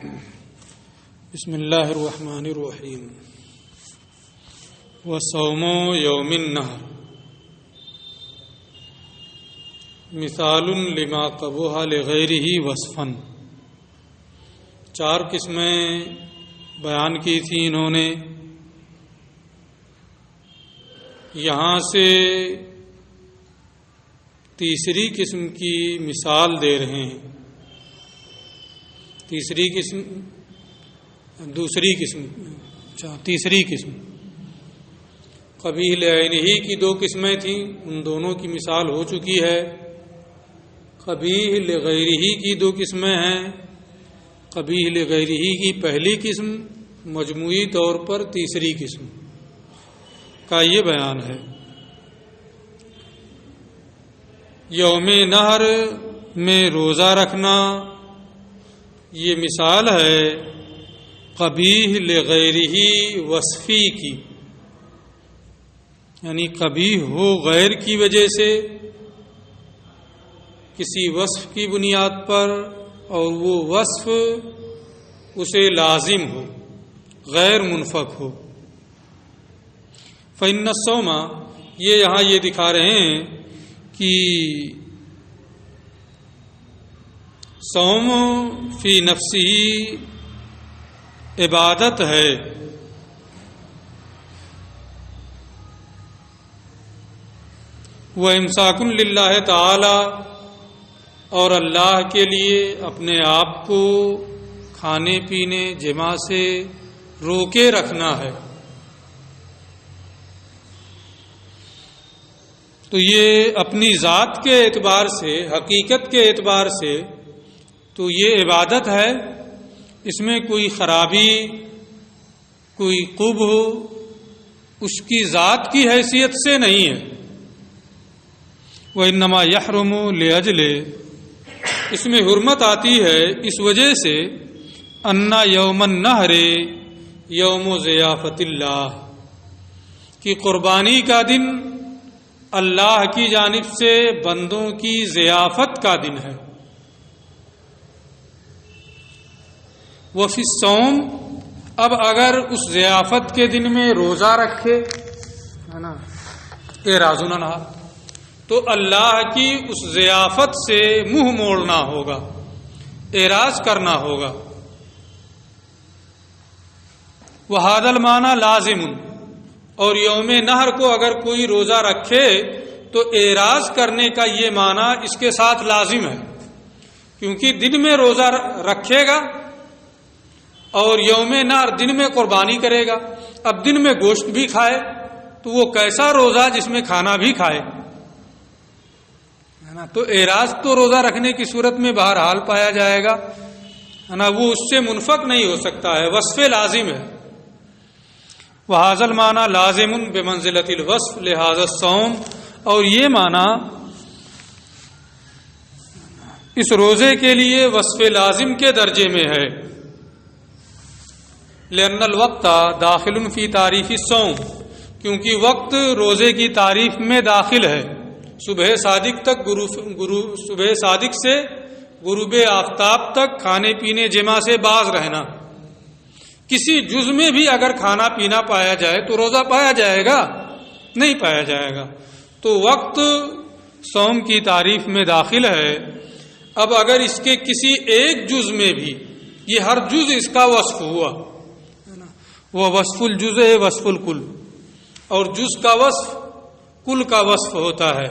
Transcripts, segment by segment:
بسم اللہ الرحمن الرحیم وصوم یوم النحر مثال لما قبح لغیرہ وصفا. 4 قسمیں بیان کی تھی انہوں نے. یہاں سے تیسری قسم کی مثال دے رہے ہیں. تیسری قسم قبیح لعینہ کی 2 قسمیں تھیں، ان دونوں کی مثال ہو چکی ہے. قبیح لغیرہ کی 2 قسمیں ہیں. قبیح لغیرہ کی پہلی قسم، مجموعی طور پر تیسری قسم کا یہ بیان ہے. یوم نحر میں روزہ رکھنا یہ مثال ہے قبیح لغیرہ وصفی کی، یعنی قبیح ہو غیر کی وجہ سے، کسی وصف کی بنیاد پر، اور وہ وصف اسے لازم ہو، غیر منفک ہو. فإن الصوم، یہ یہاں یہ دکھا رہے ہیں کہ صوم فی نفسہ عبادت ہے. وہ امساک للہ تعالی، اور اللہ کے لیے اپنے آپ کو کھانے پینے جماع سے روکے رکھنا ہے. تو یہ اپنی ذات کے اعتبار سے، حقیقت کے اعتبار سے تو یہ عبادت ہے. اس میں کوئی خرابی، کوئی قبح اس کی ذات کی حیثیت سے نہیں ہے. وَإِنَّمَا يَحْرُمُ لِأَجْلِ، اس میں حرمت آتی ہے اس وجہ سے اَنَّ یوم النحر یوم ضیافت اللہ، کہ قربانی کا دن اللہ کی جانب سے بندوں کی ضیافت کا دن ہے. وفی الصوم، اب اگر اس ضیافت کے دن میں روزہ رکھے ہے نا، اعراض النحر، تو اللہ کی اس ضیافت سے منہ موڑنا ہوگا، اعراض کرنا ہوگا. وہذا المعنی لازم، اور یوم نحر کو اگر کوئی روزہ رکھے تو اعراض کرنے کا یہ معنی اس کے ساتھ لازم ہے، کیونکہ دن میں روزہ رکھے گا اور یوم نحر دن میں قربانی کرے گا. اب دن میں گوشت بھی کھائے تو وہ کیسا روزہ جس میں کھانا بھی کھائے ہے نا. تو اعراض تو روزہ رکھنے کی صورت میں بہرحال پایا جائے گا ہے نا، وہ اس سے منفک نہیں ہو سکتا ہے، وصف لازم ہے. وَهَذَا الْمَعْنَى لَازِمٌ بِمَنْزِلَةِ الْوَصْفِ لِهَذَا الصَّوْمِ، اور یہ معنی اس روزے کے لیے وصف لازم کے درجے میں ہے. لأن الوقت داخل فی تعریف الصوم، کیونکہ وقت روزے کی تعریف میں داخل ہے. صبح صادق سے غروب آفتاب تک کھانے پینے جماع سے باز رہنا. کسی جز میں بھی اگر کھانا پینا پایا جائے تو روزہ پایا جائے گا؟ نہیں پایا جائے گا. تو وقت صوم کی تعریف میں داخل ہے. اب اگر اس کے کسی ایک جز میں بھی، یہ ہر جز اس کا وصف ہوا، وہ وصف الجز ہے وصف الکل، اور جز کا وصف کل کا وصف ہوتا ہے.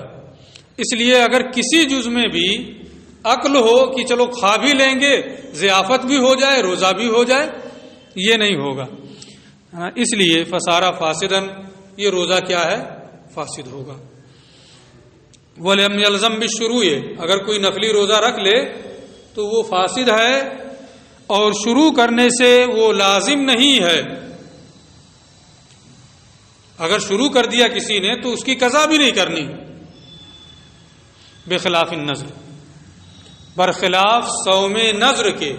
اس لیے اگر کسی جز میں بھی عقل ہو کہ چلو کھا بھی لیں گے، ضیافت بھی ہو جائے، روزہ بھی ہو جائے، یہ نہیں ہوگا. اس لیے فسارا فاسدن، یہ روزہ کیا ہے؟ فاسد ہوگا. وَلَمْ يَلْزَمْ بِالشُّرُوعِ، اگر کوئی نفلی روزہ رکھ لے تو وہ فاسد ہے، اور شروع کرنے سے وہ لازم نہیں ہے. اگر شروع کر دیا کسی نے تو اس کی قضا بھی نہیں کرنی. بخلاف النذر، برخلاف صوم نذر کے.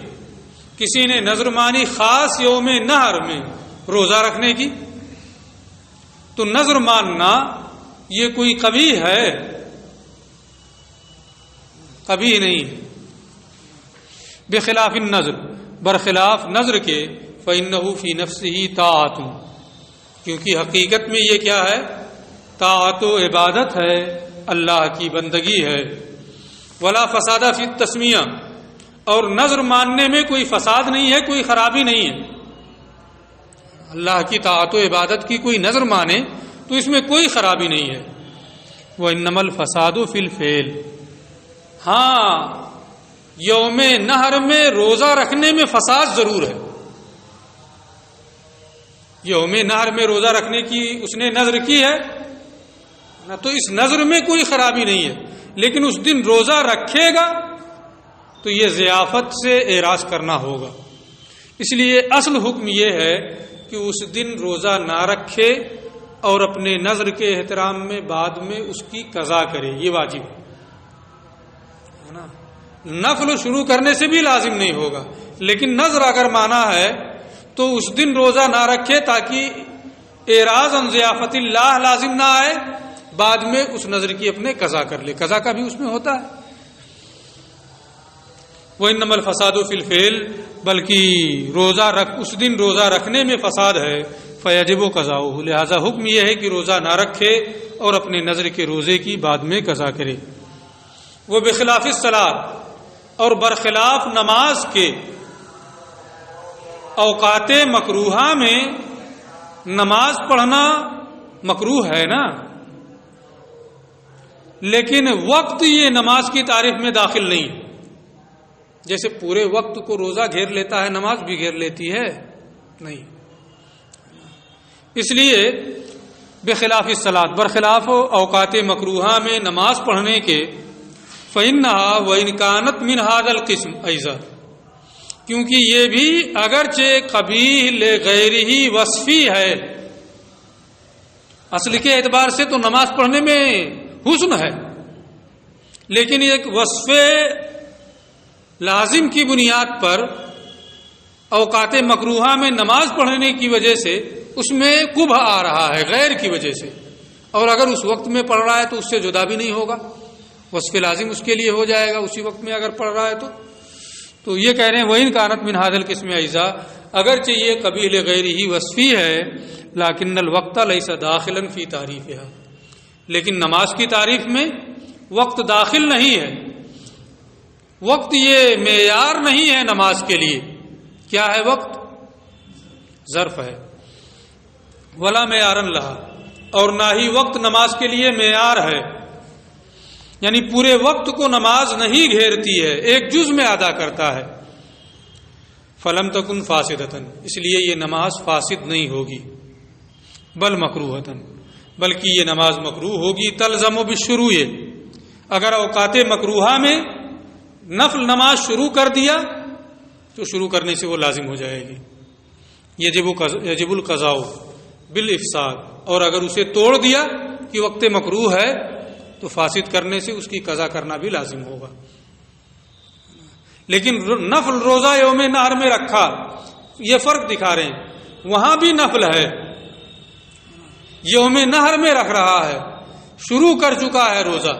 کسی نے نذر مانی خاص یوم نحر میں روزہ رکھنے کی، تو نذر ماننا یہ کوئی قبیح ہے؟ قبیح نہیں. بخلاف النذر، برخلاف نظر کے فإنه فی نفسه طاعت، کیونکہ حقیقت میں یہ کیا ہے؟ طاعت و عبادت ہے، اللہ کی بندگی ہے۔ ولا فساد فی التسمیہ، اور نظر ماننے میں کوئی فساد نہیں ہے، کوئی خرابی نہیں ہے۔ اللہ کی طاعت و عبادت کی کوئی نظر مانے تو اس میں کوئی خرابی نہیں ہے۔ وَإِنَّمَا الْفَسَادُ فِي الْفِعْلِ، ہاں یوم نحر میں روزہ رکھنے میں فساد ضرور ہے۔ یوم نحر میں روزہ رکھنے کی اس نے نظر کی ہے نہ، تو اس نظر میں کوئی خرابی نہیں ہے، لیکن اس دن روزہ رکھے گا تو یہ ضیافت سے اعراض کرنا ہوگا۔ اس لیے اصل حکم یہ ہے کہ اس دن روزہ نہ رکھے اور اپنے نظر کے احترام میں بعد میں اس کی قضا کرے، یہ واجب ہے نا۔ نفل شروع کرنے سے بھی لازم نہیں ہوگا، لیکن نظر اگر مانا ہے تو اس دن روزہ نہ رکھے تاکہ اعراض عن ضیافت اللہ لازم نہ آئے، بعد میں اس نظر کی اپنے قضا کر لے، قضا کا بھی اس میں ہوتا ہے۔ وَإِنَّمَا الْفَسَادُ فِي الْفِعْلِ، بلکہ اس دن روزہ رکھنے میں فساد ہے، فَيَجِبُ قَضَاؤُهُ، لہذا حکم یہ ہے کہ روزہ نہ رکھے اور اپنے نظر کے روزے کی بعد میں قضا کرے۔ وہ بخلاف الصلاۃ، اور برخلاف نماز کے اوقات مکروہہ میں نماز پڑھنا مکروہ ہے نا، لیکن وقت یہ نماز کی تعریف میں داخل نہیں۔ جیسے پورے وقت کو روزہ گھیر لیتا ہے، نماز بھی گھیر لیتی ہے نہیں۔ اس لیے بخلاف الصلاۃ، برخلاف اوقات مکروہہ میں نماز پڑھنے کے، فإنها وإن كانت من هذا القسم أيضا، کیونکہ یہ بھی اگرچہ قبیح لغیرہ وصفی ہے، اصل کے اعتبار سے تو نماز پڑھنے میں حسن ہے، لیکن ایک وصف لازم کی بنیاد پر اوقات مکروہہ میں نماز پڑھنے کی وجہ سے اس میں قبح آ رہا ہے غیر کی وجہ سے، اور اگر اس وقت میں پڑھ رہا ہے تو اس سے جدا بھی نہیں ہوگا، وصف لازم اس کے لیے ہو جائے گا اسی وقت میں اگر پڑھ رہا ہے تو یہ کہہ رہے ہیں وَإِن كَانَتْ مِنْ هَذَا الْقِسْمِ أَيْضًا، اگرچہ یہ قبیح لغیرہ وصفی ہے، لَكِنَّ الْوَقْتَ لَيْسَ دَاخِلًا فِي تَعْرِيفِهَا، لیکن نماز کی تعریف میں وقت داخل نہیں ہے۔ وقت یہ معیار نہیں ہے نماز کے لیے۔ کیا ہے وقت؟ ظرف ہے۔ ولا معیارن لہا، اور نہ ہی وقت نماز کے لیے معیار ہے، یعنی پورے وقت کو نماز نہیں گھیرتی ہے، ایک جز میں ادا کرتا ہے۔ فلم تکن فاسدتن، اس لیے یہ نماز فاسد نہیں ہوگی، بل مکروہتن، بلکہ یہ نماز مکروہ ہوگی۔ تلزم بالشروع، اگر اوقات مکروہہ میں نفل نماز شروع کر دیا تو شروع کرنے سے وہ لازم ہو جائے گی۔ یجب القضاء بالافساد، اور اگر اسے توڑ دیا کہ وقت مکروہ ہے تو فاسد کرنے سے اس کی قضا کرنا بھی لازم ہوگا۔ لیکن نفل روزہ یوم نحر میں رکھا، یہ فرق دکھا رہے ہیں، وہاں بھی نفل ہے، یوم نحر میں رکھ رہا ہے، شروع کر چکا ہے روزہ،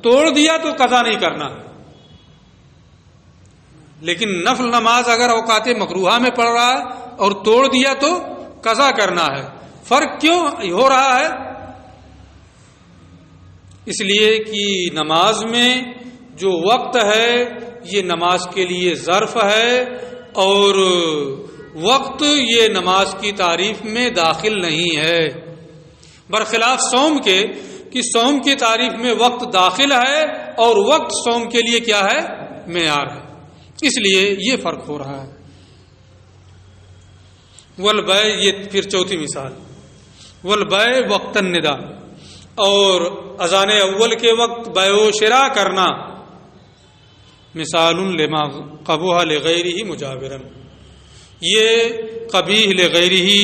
توڑ دیا تو قضا نہیں کرنا، لیکن نفل نماز اگر اوقات مکروہہ میں پڑھ رہا ہے اور توڑ دیا تو قضا کرنا ہے۔ فرق کیوں ہو رہا ہے؟ اس لیے کہ نماز میں جو وقت ہے یہ نماز کے لیے ظرف ہے، اور وقت یہ نماز کی تعریف میں داخل نہیں ہے، برخلاف صوم کے کہ صوم کی تعریف میں وقت داخل ہے اور وقت صوم کے لیے کیا ہے؟ معیار ہے۔ اس لیے یہ فرق ہو رہا ہے۔ والبیع، یہ پھر چوتھی مثال، والبیع وقت النداء، اور اذان اول کے وقت بیع و شراء کرنا، مثال لما قبوح لغیرہ مجاورن، یہ قبیح لغیرہ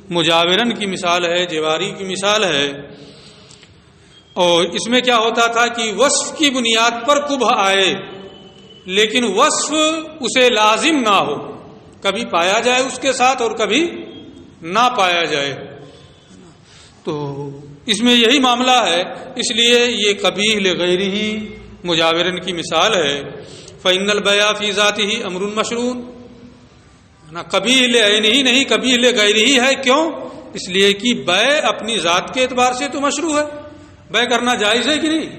مجاورن کی مثال ہے، جواری کی مثال ہے۔ اور اس میں کیا ہوتا تھا کہ وصف کی بنیاد پر قبح آئے، لیکن وصف اسے لازم نہ ہو، کبھی پایا جائے اس کے ساتھ اور کبھی نہ پایا جائے، تو اس میں یہی معاملہ ہے، اس لیے یہ قبیح لغیرہ مجاورن کی مثال ہے۔ فإن البیع فی ذاتہ امر مشروع، نا کبھی لعین ہی نہیں، کبھی لغیر ہی ہے. کیوں؟ اس لیے کہ بیع اپنی ذات کے اعتبار سے تو مشروع ہے. بیع کرنا جائز ہے کہ نہیں؟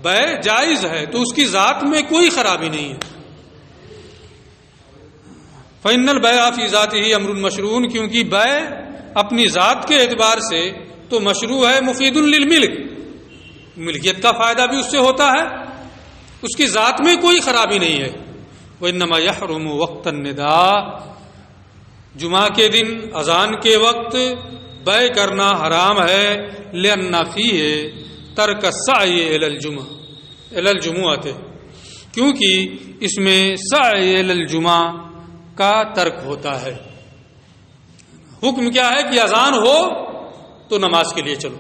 بیع جائز ہے تو اس کی ذات میں کوئی خرابی نہیں ہے. فإن البيع فی ذاتہ امر مشروع، کیونکہ بیع اپنی ذات کے اعتبار سے تو مشروع ہے. مفید للملک، ملکیت کا فائدہ بھی اس سے ہوتا ہے، اس کی ذات میں کوئی خرابی نہیں ہے. وإنما يحرم وقت النداء، جمعہ کے دن اذان کے وقت بیع کرنا حرام ہے. لأن فیہ ترک السعی الی الجمعہ، کیونکہ اس میں سعی الی الجمعہ کا ترک ہوتا ہے. حکم کیا ہے کہ اذان ہو تو نماز کے لیے چلو.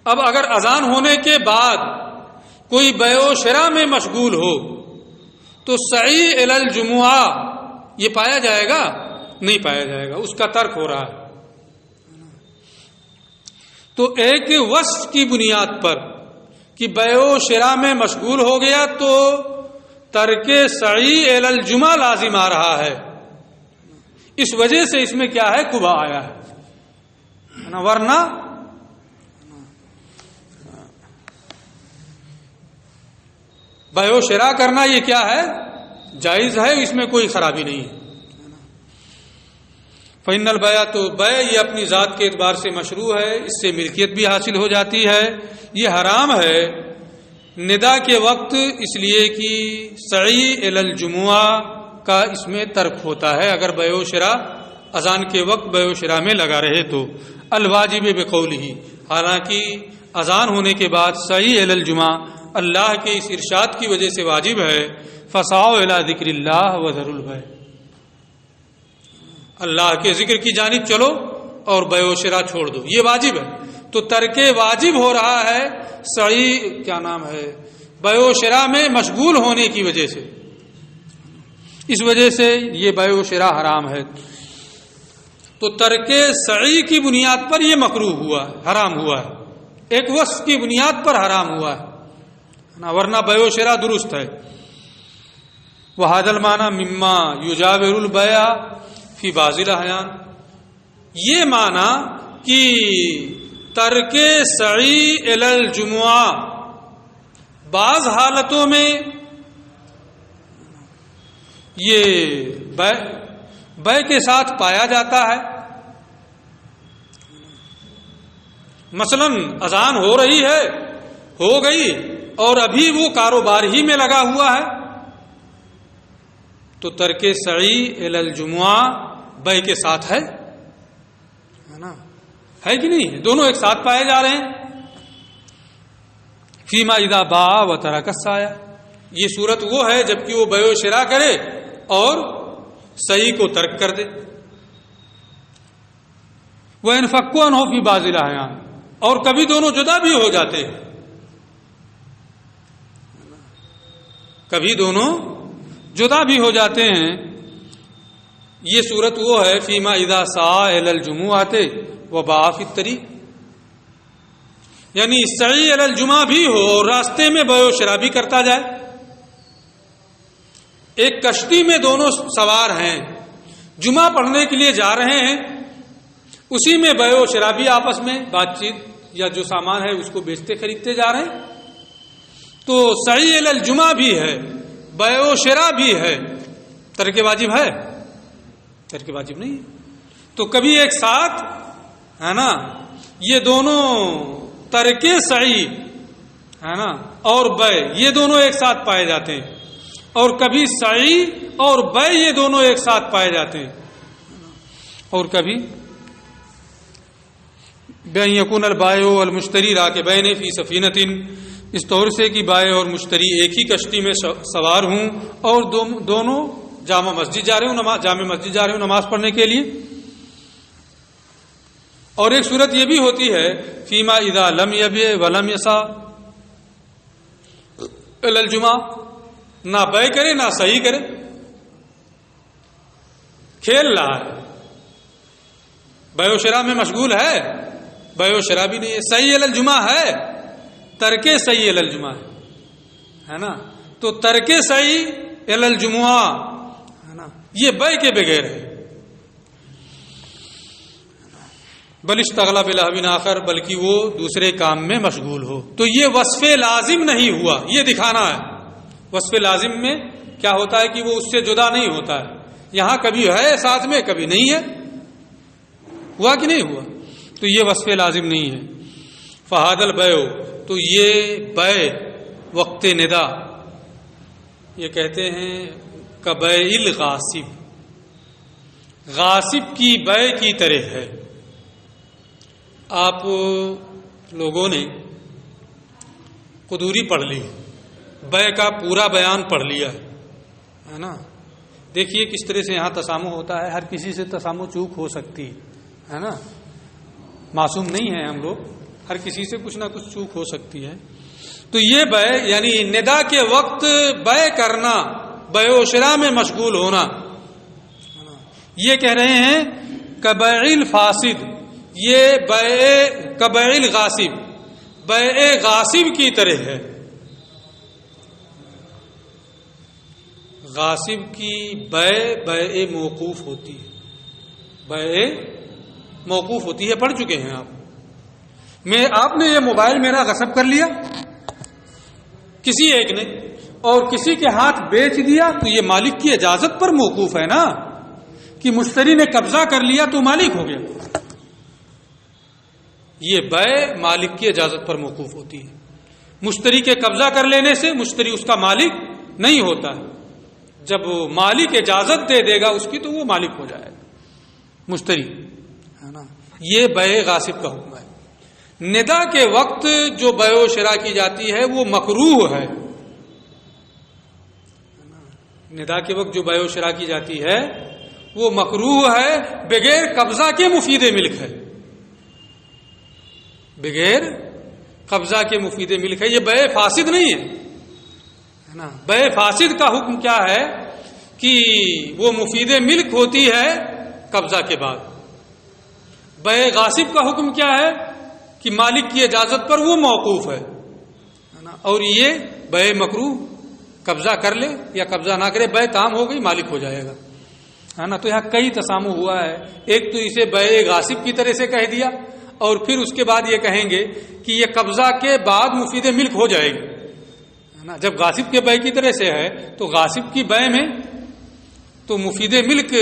اب اگر اذان ہونے کے بعد کوئی بیع و شراء میں مشغول ہو تو سعی الی الجمعہ یہ پایا جائے گا؟ نہیں پایا جائے گا، اس کا ترک ہو رہا ہے. تو ایک وصف کی بنیاد پر کہ بیع و شراء میں مشغول ہو گیا تو ترک سعی الی الجمعہ لازم آ رہا ہے. اس وجہ سے اس میں کیا ہے؟ قبا آیا ہے. ورنہ بیع و شراء کرنا یہ کیا ہے؟ جائز ہے، اس میں کوئی خرابی نہیں ہے. فإن البیع، تو بیع یہ اپنی ذات کے اعتبار سے مشروع ہے، اس سے ملکیت بھی حاصل ہو جاتی ہے. یہ حرام ہے ندا کے وقت، اس لیے کہ سعی الی الجمعہ کا اس میں ترک ہوتا ہے اگر بیع و شراء اذان کے وقت بیع و شراء میں لگا رہے تو. الواجب بقولہ، حالانکہ اذان ہونے کے بعد سعی الی الجمعہ اللہ کے اس ارشاد کی وجہ سے واجب ہے. فسعوا الی ذکر اللہ وذروا البیع، اللہ کے ذکر کی جانب چلو اور بیع و شراء چھوڑ دو، یہ واجب ہے. تو ترک واجب ہو رہا ہے سعی بیع و شراء میں مشغول ہونے کی وجہ سے، اس وجہ سے یہ بیع و شراء حرام ہے. تو ترک سعی کی بنیاد پر یہ مکروہ ہوا، حرام ہوا ہے، ایک وصف کی بنیاد پر حرام ہوا ہے، ورنہ بیع و شراء درست ہے. وہذا المعنی مما یجاور البیع فی بعض الاحیان، یہ معنی کہ ترک سعی الی الجمعہ بعض حالتوں میں یہ بیع کے ساتھ پایا جاتا ہے. مثلا اذان ہو رہی ہے، ہو گئی اور ابھی وہ کاروبار ہی میں لگا ہوا ہے تو ترک سعی الی الجمعہ بیع کے ساتھ ہے نا، ہے کہ نہیں؟ دونوں ایک ساتھ پائے جا رہے ہیں. فیما اذا باع و ترک السعی، یہ صورت وہ ہے جبکہ وہ بیع و شراء کرے اور سعی کو ترک کر دے. وَإِنْ عنہ فی بعض الاحیان، اور کبھی دونوں جدا بھی ہو جاتے ہیں، کبھی دونوں جدا بھی ہو جاتے ہیں. یہ صورت وہ ہے فیما اذا سعی الی الجمعہ وباع فی الطریق، یعنی سعی الی الجمعہ بھی ہو اور راستے میں بیع و شراء بھی کرتا جائے. ایک کشتی میں دونوں سوار ہیں، جمعہ پڑھنے کے لیے جا رہے ہیں، اسی میں بیع و شراء بھی آپس میں بات چیت یا جو سامان ہے اس کو بیچتے خریدتے جا رہے ہیں. تو سعی الی الجمعہ بھی ہے، بیع و شراء بھی ہے، ترک واجب ہے؟ ترک واجب نہیں. تو کبھی ایک ساتھ ہے نا یہ دونوں ترک سعی ہے نا اور بیع یہ دونوں ایک ساتھ پائے جاتے ہیں، اور کبھی سعی اور بیع یہ دونوں ایک ساتھ پائے جاتے ہیں، اور کبھی بأن یکون البائع والمشتری راکبین فی سفینۃ، اس طور سے کہ بائع اور مشتری ایک ہی کشتی میں سوار ہوں اور دونوں جامع مسجد جا رہے ہوں نماز پڑھنے کے لیے. اور ایک صورت یہ بھی ہوتی ہے فیما اذا لم یبیع ولم یسع الی الجمعہ، نہ بیع کرے نہ صحیح کرے، کھیل رہا ہے، بیع و شراء میں مشغول ہے، بیع و شراء بھی نہیں ہے، صحیح الی الجمعہ ہے، ترک صحیح الی الجمعہ ہے نا. تو ترک صحیح الی الجمعہ ہے نا نا، یہ بے کے بغیر ہے. بل اشتغل بلہو آخر، بلکہ وہ دوسرے کام میں مشغول ہو. تو یہ وصف لازم نہیں ہوا، یہ دکھانا ہے. وصف لازم میں کیا ہوتا ہے کہ وہ اس سے جدا نہیں ہوتا ہے. یہاں کبھی ہے ساتھ میں، کبھی نہیں ہے. ہوا کہ نہیں ہوا؟ تو یہ وصف لازم نہیں ہے. فہاد البیع، تو یہ بے وقت ندا، یہ کہتے ہیں کبیع الغاصب، غاصب کی بے کی طرح ہے. آپ لوگوں نے قدوری پڑھ لی، بے کا پورا بیان پڑھ لیا ہے نا. دیکھیے کس طرح سے یہاں تسامح ہوتا ہے. ہر کسی سے تسامح چوک ہو سکتی ہے نا، معصوم نہیں ہے ہم لوگ، ہر کسی سے کچھ نہ کچھ چوک ہو سکتی ہے. تو یہ بے یعنی ندا کے وقت بے کرنا، بے و شراء میں مشغول ہونا، یہ کہہ رہے ہیں کبیع الفاسد، یہ بے کبیع الغاصب، بے غاصب کی طرح ہے. غاصب کی بے موقوف ہوتی ہے، بے موقوف ہوتی ہے. پڑھ چکے ہیں آپ. آپ نے یہ موبائل میرا غصب کر لیا کسی ایک نے، اور کسی کے ہاتھ بیچ دیا، تو یہ مالک کی اجازت پر موقوف ہے نا، کہ مشتری نے قبضہ کر لیا تو مالک ہو گیا. یہ بے مالک کی اجازت پر موقوف ہوتی ہے. مشتری کے قبضہ کر لینے سے مشتری اس کا مالک نہیں ہوتا ہے. جب مالک اجازت دے دے گا اس کی تو وہ مالک ہو جائے گا مشتری، ہے نا. یہ بے غاصب کا حکم ہے. ندا کے وقت جو بے و شراء کی جاتی ہے وہ مکروہ ہے. ندا کے وقت جو بے و شراء کی جاتی ہے وہ مکروہ ہے، بغیر قبضہ کے مفید ملک ہے. بغیر قبضہ کے مفید ملک ہے. یہ بے فاسد نہیں ہے نا. بے فاسد کا حکم کیا ہے کہ وہ مفید ملک ہوتی ہے قبضہ کے بعد. بے غاصب کا حکم کیا ہے کہ مالک کی اجازت پر وہ موقوف ہے نا. اور یہ بے مکروہ، قبضہ کر لے یا قبضہ نہ کرے، بے تام ہو گئی، مالک ہو جائے گا، ہے نا. تو یہاں کئی تسامح ہوا ہے. ایک تو اسے بے غاصب کی طرح سے کہہ دیا، اور پھر اس کے بعد یہ کہیں گے کہ یہ قبضہ کے بعد مفید ملک ہو جائے گی، ہے نا. جب غاصب کے بے کی طرح سے ہے تو غاصب کی بے میں تو مفید ملک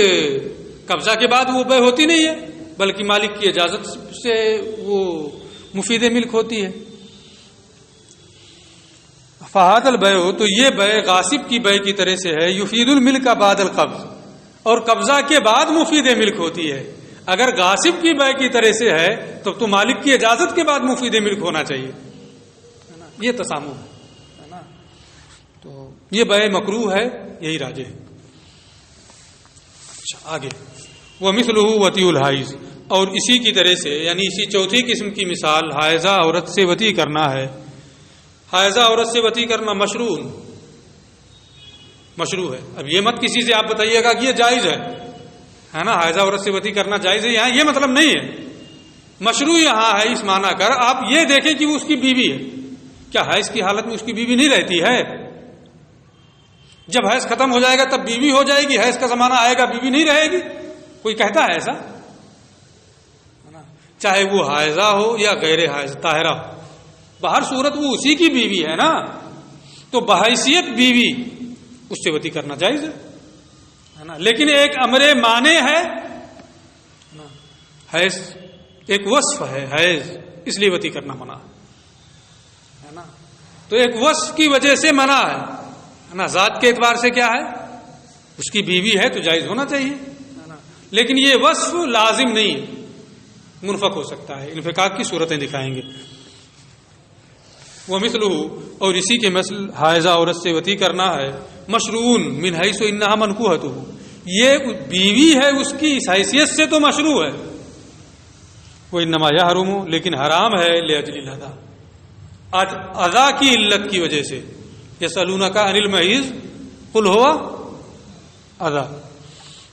قبضہ کے بعد وہ بے ہوتی نہیں ہے، بلکہ مالک کی اجازت سے وہ مفید ملک ہوتی ہے. فہاد البیع، تو یہ بے غاصب کی بے کی طرح سے ہے. یفید الملک بعد القبض، اور قبضہ کے بعد مفید ملک ہوتی ہے. اگر غاصب کی بے کی طرح سے ہے تو مالک کی اجازت کے بعد مفید ملک ہونا چاہیے، ہے نا. یہ تسامح ہے نا. تو یہ بے مکروہ ہے، یہی راجح ہے. اچھا آگے، ومثلہ وطیء الحائض، اور اسی کی طرح سے یعنی اسی چوتھی قسم کی مثال حائضہ عورت سے وطی کرنا ہے. حائضہ عورت سے وطی کرنا مشروع ہے. اب یہ مت کسی سے آپ بتائیے گا کہ یہ جائز ہے نا، حائضہ عورت سے وطی کرنا جائز ہے. یہاں یہ مطلب نہیں ہے. مشروع یہاں ہے اس معنی کر آپ یہ دیکھیں کہ وہ اس کی بیوی ہے. کیا حیض کی حالت میں اس کی بیوی نہیں رہتی ہے؟ جب حیض ختم ہو جائے گا تب بیوی ہو جائے گی، حیض کا زمانہ آئے گا بیوی نہیں رہے گی. کوئی کہتا ہے ایسا؟ چاہے وہ حائضہ ہو یا غیر حائض طاہرہ ہو، بہر صورت وہ اسی کی بیوی ہے نا. تو بحیثیت بیوی اس سے وطی کرنا جائز ہے نا. لیکن ایک امر مانع ہے حیض، ایک وصف ہے حیض، اس لیے وطی کرنا منع ہے نا. تو ایک وصف کی وجہ سے منع ہے نا. ذات کے اعتبار سے کیا ہے، اس کی بیوی ہے تو جائز ہونا چاہیے، لیکن یہ وصف لازم نہیں ہے، منفک ہو سکتا ہے. انفکاک کی صورتیں دکھائیں گے. ومثلہ، اور اسی کے مثل حائضہ عورت سے وطی کرنا ہے مشروع من حیث انہا منکوحۃ، یہ بیوی ہے اس کی اس حیثیت سے تو مشروع ہے. وہ انما یحرم، لیکن حرام ہے لاجل الاذى، اذى کی علت کی وجہ سے. یسألونک عن المحیض قل هو اذى،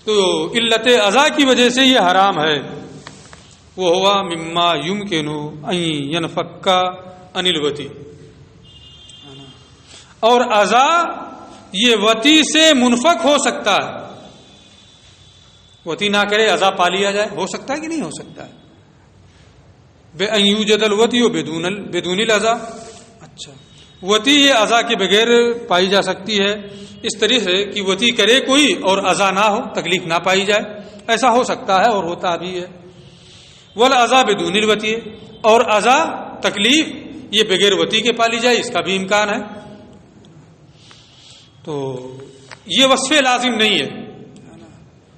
تو علت اذى کی وجہ سے یہ حرام ہے. وہ ہوا مما یمکن ان ینفک عن الوطی، اور اذى یہ وطی سے منفک ہو سکتا ہے. وتی نہ کرے ازا پا لیا جائے، ہو سکتا ہے کہ نہیں ہو سکتا ہے؟ بے ان یوجد الوتی و بدون الازا، اچھا وتی یہ ازا کے بغیر پائی جا سکتی ہے، اس طرح سے کہ وتی کرے کوئی اور ازا نہ ہو، تکلیف نہ پائی جائے، ایسا ہو سکتا ہے اور ہوتا بھی ہے۔ والازا بدون الوتی، اور ازا تکلیف یہ بغیر وتی کے پالی جائے، اس کا بھی امکان ہے۔ تو یہ وصف لازم نہیں ہے،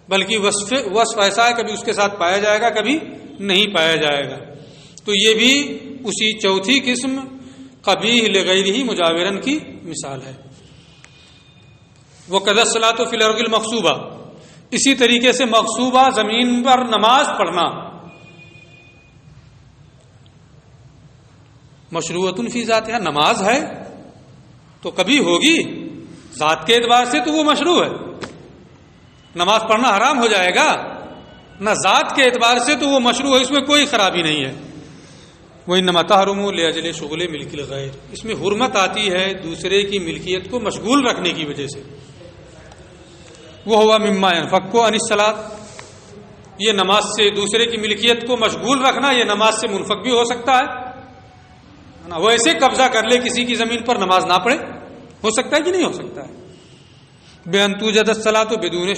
بلکہ وصف ایسا ہے کبھی اس کے ساتھ پایا جائے گا، کبھی نہیں پایا جائے گا۔ تو یہ بھی اسی چوتھی قسم قبیح لغیرہ مجاورن کی مثال ہے۔ وقد الصلاۃ فی الارض المغصوبہ، اسی طریقے سے مغصوبہ زمین پر نماز پڑھنا مشروعۃ فی ذاتہا، نماز ہے تو کبھی ہوگی، ذات کے اعتبار سے تو وہ مشروع ہے، نماز پڑھنا حرام ہو جائے گا نہ، ذات کے اعتبار سے تو وہ مشروع ہے، اس میں کوئی خرابی نہیں ہے۔ وَإِنَّمَا تَحْرُمُ لِأَجْلِ شُغْلِ مِلْكِ الْغَيْرِ، اس میں حرمت آتی ہے دوسرے کی ملکیت کو مشغول رکھنے کی وجہ سے۔ وَهُوَ مِمَّا يَنْفَكُّ عَنِ الصَّلَاةِ، یہ نماز سے دوسرے کی ملکیت کو مشغول رکھنا یہ نماز سے منفک بھی ہو سکتا ہے نا، وہ ایسے قبضہ کر لے کسی کی زمین پر نماز نہ پڑھے، ہو سکتا ہے کہ نہیں ہو سکتا ہے؟ بِأَن تُوجَدَ الصَّلَاةُ بِدُونِ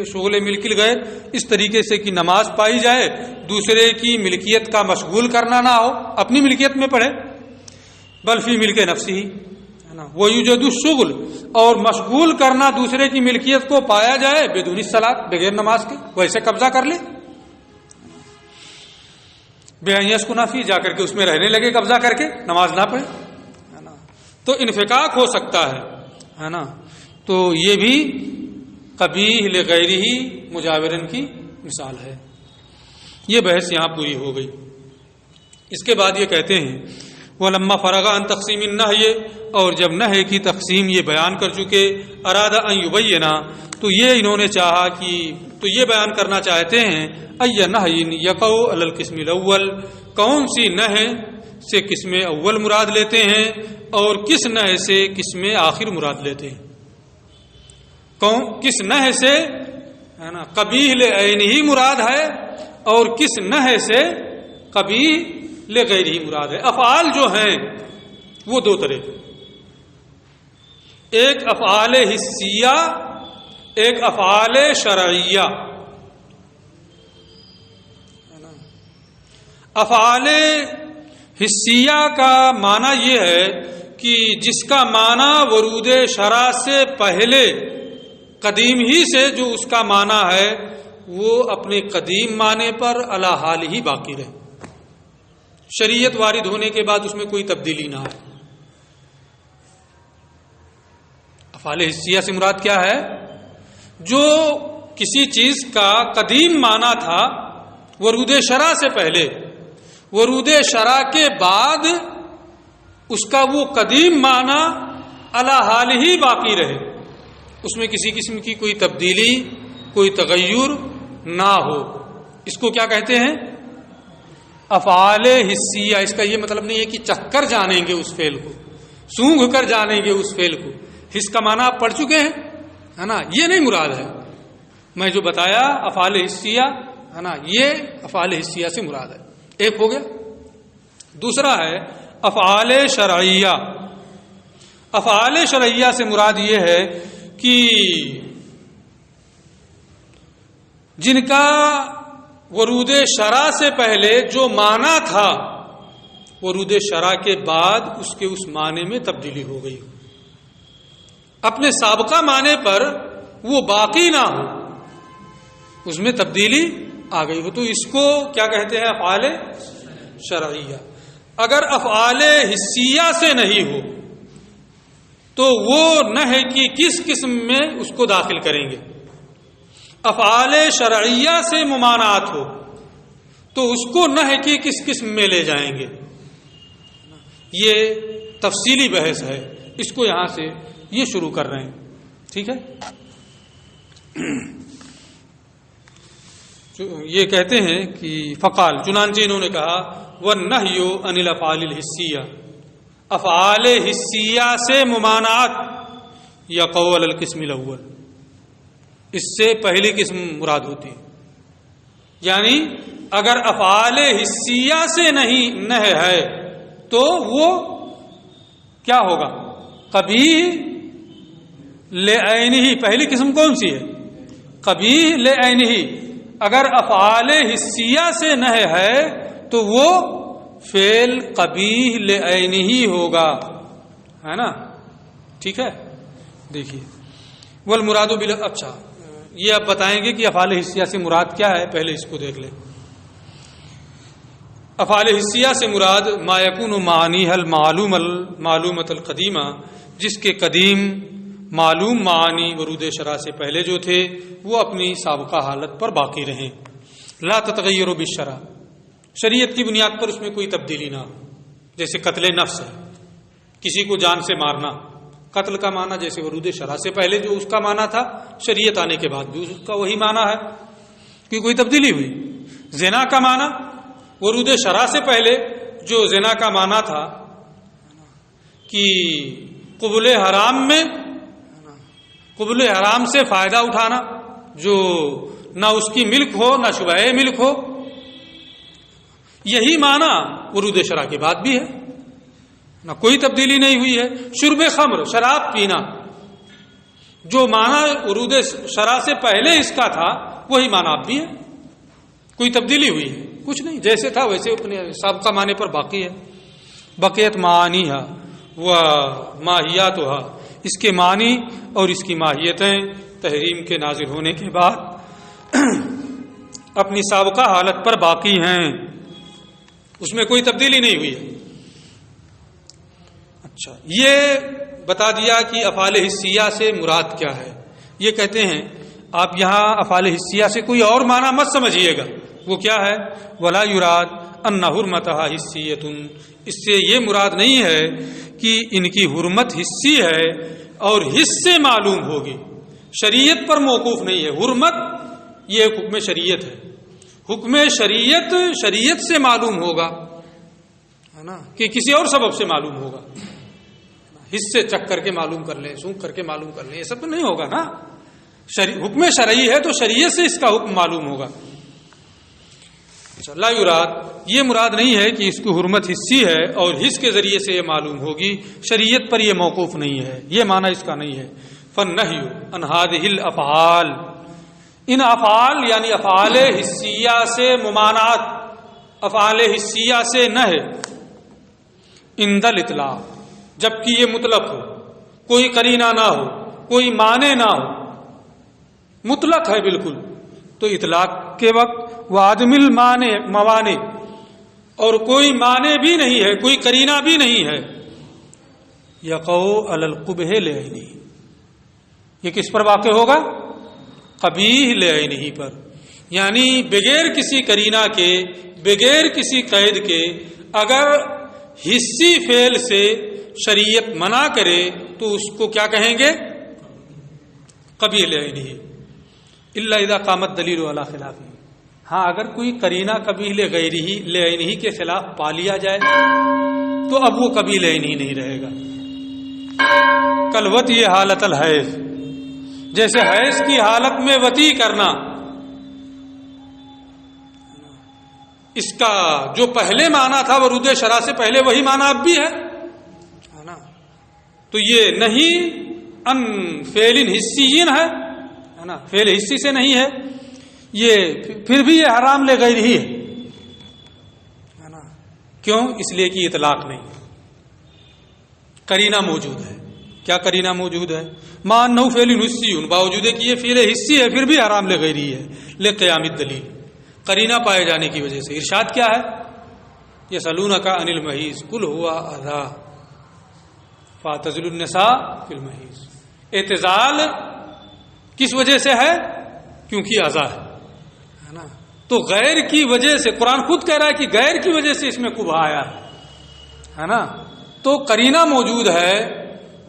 شُغْلِ مِلْكِ الْغَيْرِ، اس طریقے سے کہ نماز پائی جائے دوسرے کی ملکیت کا مشغول کرنا نہ ہو، اپنی ملکیت میں پڑھے، بل فی ملک نفسی ہے نا، وَيُوجَدُ الشُّغْلُ، اور مشغول کرنا دوسرے کی ملکیت کو پایا جائے بدون الصلاۃ، بغیر نماز کے، وہ ایسے قبضہ کر لے، بِأَن يَسْكُنَ فِيهِ، جا کر کے اس میں رہنے لگے قبضہ کر کے، نماز نہ پڑھے، ہے نا، تو انفکاک ہو سکتا ہے نا۔ تو یہ بھی قبیح لغیرہ مجاورن کی مثال ہے۔ یہ بحث یہاں پوری ہو گئی۔ اس کے بعد یہ کہتے ہیں وَلَمَّا فَرَغَ عَن تَقْسِيمِ النَّهْيِ، اور جب نہی کی تقسیم یہ بیان کر چکے، ارادہ ان یبینہ، تو یہ انہوں نے چاہا کہ تو یہ بیان کرنا چاہتے ہیں ای نہی یقع علی القسم الاول، کون سی نہی سے قسم اول مراد لیتے ہیں اور کس نہی سے قسم آخر مراد لیتے ہیں، کس نہی سے ہے نا قبیح لعینہ مراد ہے اور کس نہی سے قبیح لغیرہ مراد ہے۔ افعال جو ہیں وہ دو طرح، ایک افعال حسیہ، ایک افعال شرعیہ۔ افعال حسیہ کا معنی یہ ہے کہ جس کا معنی ورود شرع سے پہلے قدیم ہی سے جو اس کا معنی ہے وہ اپنے قدیم معنی پر علی حال ہی باقی رہے، شریعت وارد ہونے کے بعد اس میں کوئی تبدیلی نہ آئے۔ افعال حسیہ سے مراد کیا ہے؟ جو کسی چیز کا قدیم معنی تھا ورود شرع سے پہلے، ورود شرع کے بعد اس کا وہ قدیم معنی علی حال ہی باقی رہے، اس میں کسی قسم کی کوئی تبدیلی، کوئی تغیر نہ ہو، اس کو کیا کہتے ہیں؟ افعال حسیہ۔ اس کا یہ مطلب نہیں ہے کہ چکھ کر جانیں گے اس فعل کو، سونگھ کر جانیں گے اس فعل کو، حس کا معنی آپ پڑھ چکے ہیں ہے نا، یہ نہیں مراد ہے۔ میں جو بتایا افعال حسیہ ہے نا، یہ افعال حسیہ سے مراد ہے، ایک ہو گیا۔ دوسرا ہے افعال شرعیہ۔ افعال شرعیہ سے مراد یہ ہے کہ جن کا ورود شرع سے پہلے جو معنی تھا ورود شرع کے بعد اس کے اس معنی میں تبدیلی ہو گئی، اپنے سابقہ معنی پر وہ باقی نہ ہو، اس میں تبدیلی آ گئی ہو، تو اس کو کیا کہتے ہیں؟ افعال شرعیہ۔ اگر افعال حسیہ سے نہیں ہو تو وہ نہی کی کس قسم میں اس کو داخل کریں گے؟ افعال شرعیہ سے ممانعت ہو تو اس کو نہی کی کس قسم میں لے جائیں گے؟ یہ تفصیلی بحث ہے، اس کو یہاں سے یہ شروع کر رہے ہیں، ٹھیک ہے؟ یہ کہتے ہیں کہ فقال، چنانچہ انہوں نے کہا وَالنَّهْيُ عَنِ الْأَفْعَالِ الْحِسِّيَّةِ، افعال حسیہ سے ممانعت یقع علی القسم الاول، اس سے پہلی قسم مراد ہوتی ہے، یعنی اگر افعال حسیہ سے نہیں نہی ہے تو وہ کیا ہوگا؟ قبیح لعینہ. پہلی قسم کون سی ہے؟ قبیح لعینہ. اگر افعال حسیہ سے نہی ہے تو وہ فعل قبیح لعینہ ہوگا، ہے نا؟ ٹھیک ہے. دیکھیے والمراد اچھا یہ اب بتائیں گے کہ افعال حسیہ سے مراد کیا ہے. پہلے اس کو دیکھ لیں. افعال حسیہ سے مراد ما یکون معانیہ المعلومۃ القدیمہ، جس کے قدیم معلوم معانی ورود شرع سے پہلے جو تھے وہ اپنی سابقہ حالت پر باقی رہیں. لا تتغیر بالشرع، شریعت کی بنیاد پر اس میں کوئی تبدیلی نہ ہو. جیسے قتل نفس ہے، کسی کو جان سے مارنا. قتل کا معنی جیسے ورود شرع سے پہلے جو اس کا معنی تھا، شریعت آنے کے بعد بھی اس کا وہی معنی ہے کہ کوئی تبدیلی ہوئی. زنا کا معنی ورود شرع سے پہلے جو زنا کا معنی تھا کہ قبل حرام سے فائدہ اٹھانا، جو نہ اس کی ملک ہو نہ شبہ ملک ہو، یہی معنی ورود شرع کے بعد بھی ہے، نہ کوئی تبدیلی نہیں ہوئی ہے. شرب خمر، شراب پینا، جو معنی ورود شرع سے پہلے اس کا تھا وہی معنی اب بھی ہے، کوئی تبدیلی ہوئی ہے کچھ نہیں، جیسے تھا ویسے اپنے سابقہ معنی پر باقی ہے. بقیت معانیہا و ماہیاتہا، اس کے معنی اور اس کی ماہیتیں تحریم کے نازل ہونے کے بعد اپنی سابقہ حالت پر باقی ہیں، اس میں کوئی تبدیلی نہیں ہوئی ہے. اچھا یہ بتا دیا کہ افعال حسیہ سے مراد کیا ہے. یہ کہتے ہیں آپ یہاں افعال حسیہ سے کوئی اور معنی مت سمجھیے گا. وہ کیا ہے؟ ولا یراد ان حرمتها حسیۃ، اس سے یہ مراد نہیں ہے کہ ان کی حرمت حسی ہے اور حس سے معلوم ہوگی، شریعت پر موقوف نہیں ہے. حرمت یہ حکم شریعت ہے، حکم شریعت سے معلوم ہوگا، ہے نا، کہ کسی اور سبب سے معلوم ہوگا. حس سے چکھ کر کے معلوم کر لیں، سونکھ کر کے معلوم کر لیں، یہ سب تو نہیں ہوگا نا. حکم شرعی ہے تو شریعت سے اس کا حکم معلوم ہوگا. لا یراد، یہ مراد نہیں ہے کہ اس کی حرمت حسی ہے اور حس کے ذریعے سے یہ معلوم ہوگی، شریعت پر یہ موقوف نہیں ہے، یہ معنی اس کا نہیں ہے. فالنہی عن ہذہ الافعال، ان افعال یعنی افعال حسیہ سے ممانعت، افعال حسیہ سے نہی عند الاطلاق، جبکہ یہ مطلق ہو، کوئی قرینہ نہ ہو، کوئی معنی نہ ہو، مطلق ہے بالکل. تو اطلاق کے وقت وعدم الموانع، اور کوئی معنی بھی نہیں ہے، کوئی قرینہ بھی نہیں ہے. یقع علی القبح لعینہ، یہ کس پر واقع ہوگا؟ قبیح لعینہ پر. یعنی بغیر کسی قرینہ کے، بغیر کسی قید کے اگر حسی فعل سے شریعت منع کرے تو اس کو کیا کہیں گے؟ قبیح لعینہ. الا اذا قامت دلیل علی خلافہ، ہاں اگر کوئی قرینہ قبیح لعینہ کے خلاف پا لیا جائے تو اب وہ قبیح لعینہ نہیں رہے گا. کلوت یہ حالت الحیض، جیسے حیض کی حالت میں وطی کرنا، اس کا جو پہلے معنی تھا ورود شرع سے پہلے وہی معنی اب بھی ہے نا. تو یہ نہیں ان فعل حسیین ہے نا، فعل حسی سے نہیں ہے، یہ پھر بھی یہ حرام لغیر ہی ہے نا. کیوں؟ اس لیے کہ اطلاق نہیں، قرینہ موجود ہے. کیا قرینہ موجود ہے؟ ما انه فعل حسی، باوجود کہ یہ فعل حسی ہے پھر بھی حرام لغیر ہی ہے. لقیام الدلیل، قرینہ پائے جانے کی وجہ سے. ارشاد کیا ہے؟ یسألونک عن المحیض قل هو اذی فاعتزلوا النساء فی المحیض. اعتزال کس وجہ سے ہے؟ کیونکہ اذی ہے نا. تو غیر کی وجہ سے، قرآن خود کہہ رہا ہے کہ غیر کی وجہ سے اس میں قبح آیا ہے نا. تو قرینہ موجود ہے،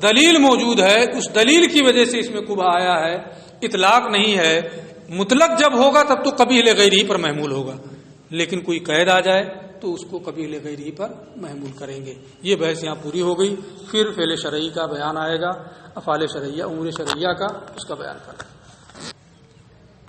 دلیل موجود ہے، اس دلیل کی وجہ سے اس میں قبح آیا ہے، اطلاق نہیں ہے. مطلق جب ہوگا تب تو قبیح لغیر ہی پر محمول ہوگا، لیکن کوئی قید آ جائے تو اس کو قبیح لغیر ہی پر محمول کریں گے. یہ بحث یہاں پوری ہو گئی. پھر فعل شرعی کا بیان آئے گا، افعال شرعیہ، امور شرعیہ کا، اس کا بیان کریں.